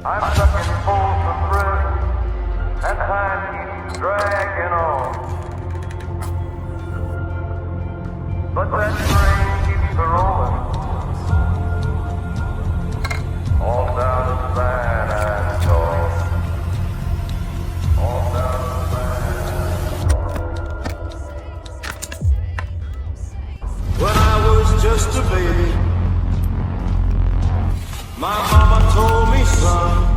I'm stuck in Folsom Prison, and time keeps dragging on. But that train keeps a rolling, all down to San Antone. All down to San Antone. When I was just a baby, my mama told me, son,